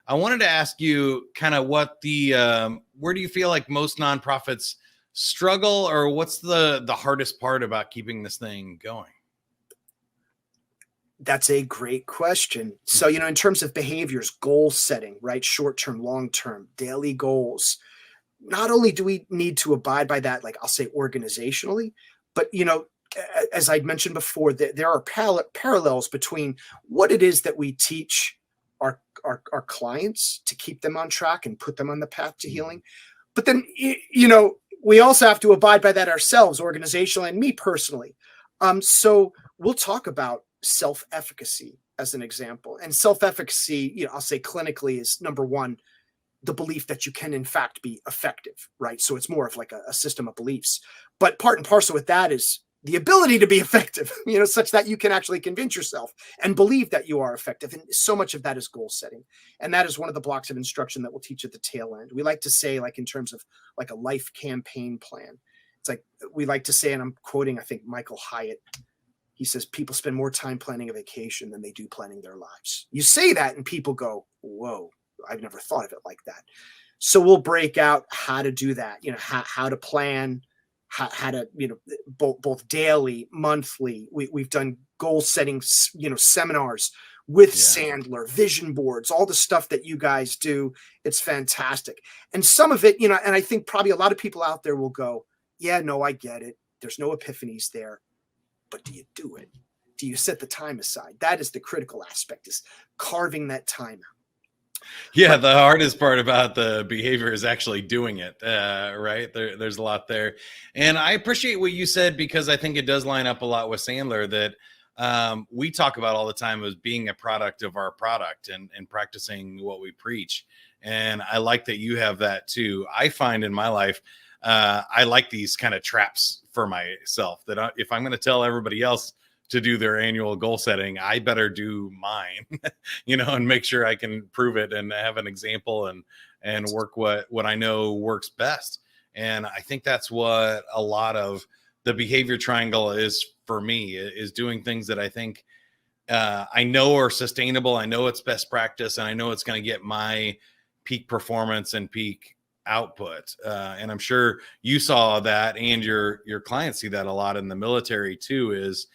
I wanted to ask you kind of what the where do you feel like most nonprofits struggle, or what's the hardest part about keeping this thing going? That's a great question. So, in terms of behaviors, goal setting, right? Short term, long term, daily goals. Not only do we need to abide by that, like I'll say organizationally, but, as I mentioned before, there are parallels between what it is that we teach our clients to keep them on track and put them on the path to healing. But then, we also have to abide by that ourselves, organizationally, and me personally. So we'll talk about self-efficacy as an example. And self-efficacy, I'll say clinically, is number one, the belief that you can in fact be effective, right? So it's more of like a system of beliefs. But part and parcel with that is the ability to be effective, such that you can actually convince yourself and believe that you are effective. And so much of that is goal setting. And that is one of the blocks of instruction that we'll teach at the tail end. We like to say, like in terms of like a life campaign plan, it's like we like to say, and I'm quoting, I think, Michael Hyatt. He says, people spend more time planning a vacation than they do planning their lives. You say that and people go, whoa, I've never thought of it like that. So we'll break out how to do that, how to plan, how to, both daily, monthly. We've done goal setting, seminars with Sandler, vision boards, all the stuff that you guys do. It's fantastic. And some of it, and I think probably a lot of people out there will go, yeah, no, I get it. There's no epiphanies there. But do you do it? Do you set the time aside? That is the critical aspect, is carving that time out. Yeah, the hardest part about the behavior is actually doing it, right? There's a lot there. And I appreciate what you said, because I think it does line up a lot with Sandler, that we talk about all the time as being a product of our product and practicing what we preach. And I like that you have that too. I find in my life, I like these kind of traps for myself, that if I'm going to tell everybody else to do their annual goal setting, I better do mine, and make sure I can prove it and have an example and work what I know works best. And I think that's what a lot of the behavior triangle is for me, is doing things that I think I know are sustainable. I know it's best practice, and I know it's going to get my peak performance and peak output. And I'm sure you saw that, and your clients see that a lot in the military too, is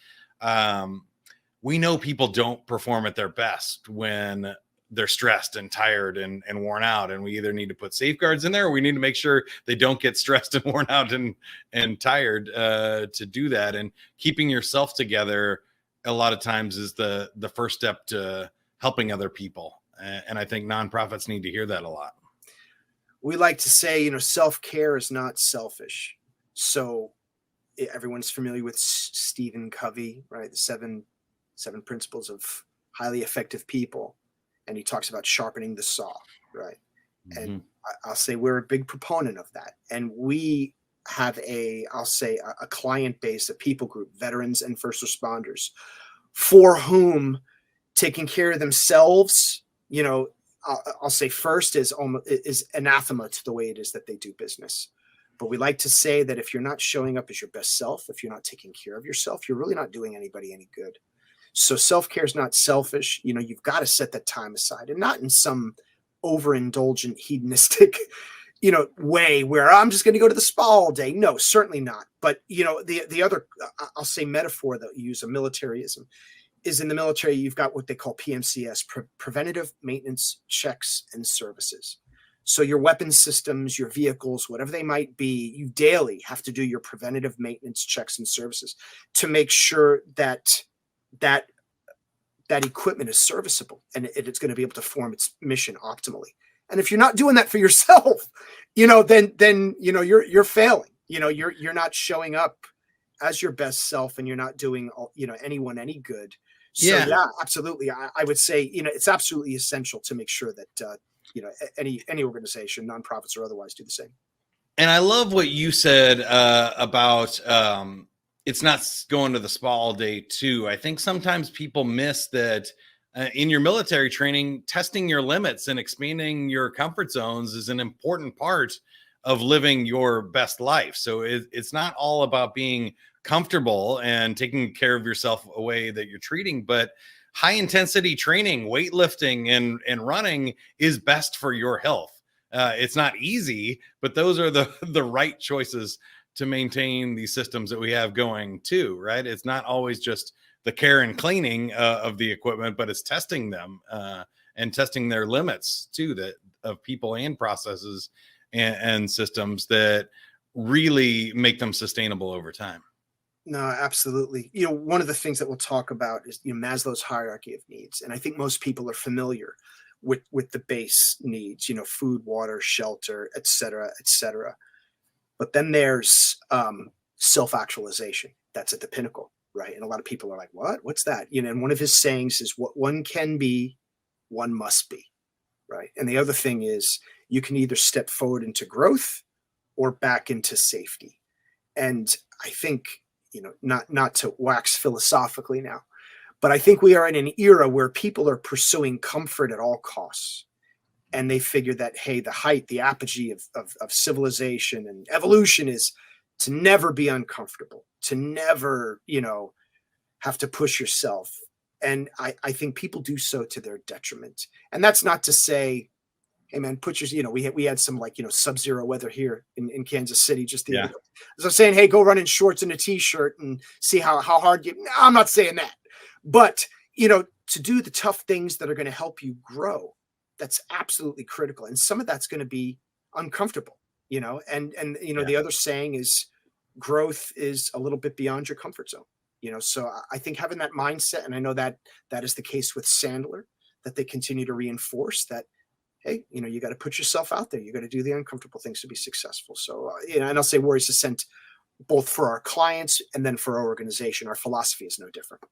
we know people don't perform at their best when they're stressed and tired and worn out. And we either need to put safeguards in there, or we need to make sure they don't get stressed and worn out and tired to do that. And keeping yourself together a lot of times is the first step to helping other people. And I think nonprofits need to hear that a lot. We like to say, self-care is not selfish. So everyone's familiar with Stephen Covey, right? The seven principles of highly effective people. And he talks about sharpening the saw, right? Mm-hmm. And I'll say we're a big proponent of that. And we have a client base, a people group, veterans and first responders, for whom taking care of themselves, I'll say first is anathema to the way it is that they do business. But we like to say that if you're not showing up as your best self, if you're not taking care of yourself, you're really not doing anybody any good. So self-care is not selfish. You've got to set that time aside, and not in some overindulgent, hedonistic, way where I'm just going to go to the spa all day. No, certainly not. But, the other, I'll say metaphor that you use, a militarism, is in the military, you've got what they call PMCS, preventative maintenance checks and services. So your weapon systems, your vehicles, whatever they might be, you daily have to do your preventative maintenance checks and services to make sure that equipment is serviceable and it's going to be able to perform its mission optimally. And if you're not doing that for yourself, then you're failing. You're not showing up as your best self, and you're not doing anyone any good. So yeah, absolutely. I would say, it's absolutely essential to make sure that, any organization, nonprofits or otherwise, do the same. And I love what you said about it's not going to the spa all day too. I think sometimes people miss that in your military training, testing your limits and expanding your comfort zones is an important part of living your best life. So it's not all about being comfortable and taking care of yourself a way that you're treating, but high intensity training, weightlifting and running is best for your health. It's not easy, but those are the right choices to maintain these systems that we have going too, right? It's not always just the care and cleaning of the equipment, but it's testing them and testing their limits too, that of people and processes and systems that really make them sustainable over time. No, absolutely. One of the things that we'll talk about is Maslow's hierarchy of needs, and I think most people are familiar with the base needs. Food, water, shelter, et cetera, et cetera. But then there's self-actualization. That's at the pinnacle, right? And a lot of people are like, "What? What's that?" And one of his sayings is, "What one can be, one must be." Right. And the other thing is, you can either step forward into growth or back into safety. And I think, not to wax philosophically now, but I think we are in an era where people are pursuing comfort at all costs. And they figure that, hey, the height, the apogee of civilization and evolution is to never be uncomfortable, to never, have to push yourself. And I think people do so to their detriment. And that's not to say, hey man, put your, we had some sub-zero weather here in Kansas City just the other Yeah. day. So saying, hey, go run in shorts and a t-shirt and see how hard you, no, I'm not saying that. But, to do the tough things that are going to help you grow, that's absolutely critical. And some of that's going to be uncomfortable, and the other saying is growth is a little bit beyond your comfort zone. So I think having that mindset, and I know that is the case with Sandler, that they continue to reinforce that, hey, you got to put yourself out there. You got to do the uncomfortable things to be successful. So, and I'll say Warriors Ascent, both for our clients and then for our organization, our philosophy is no different.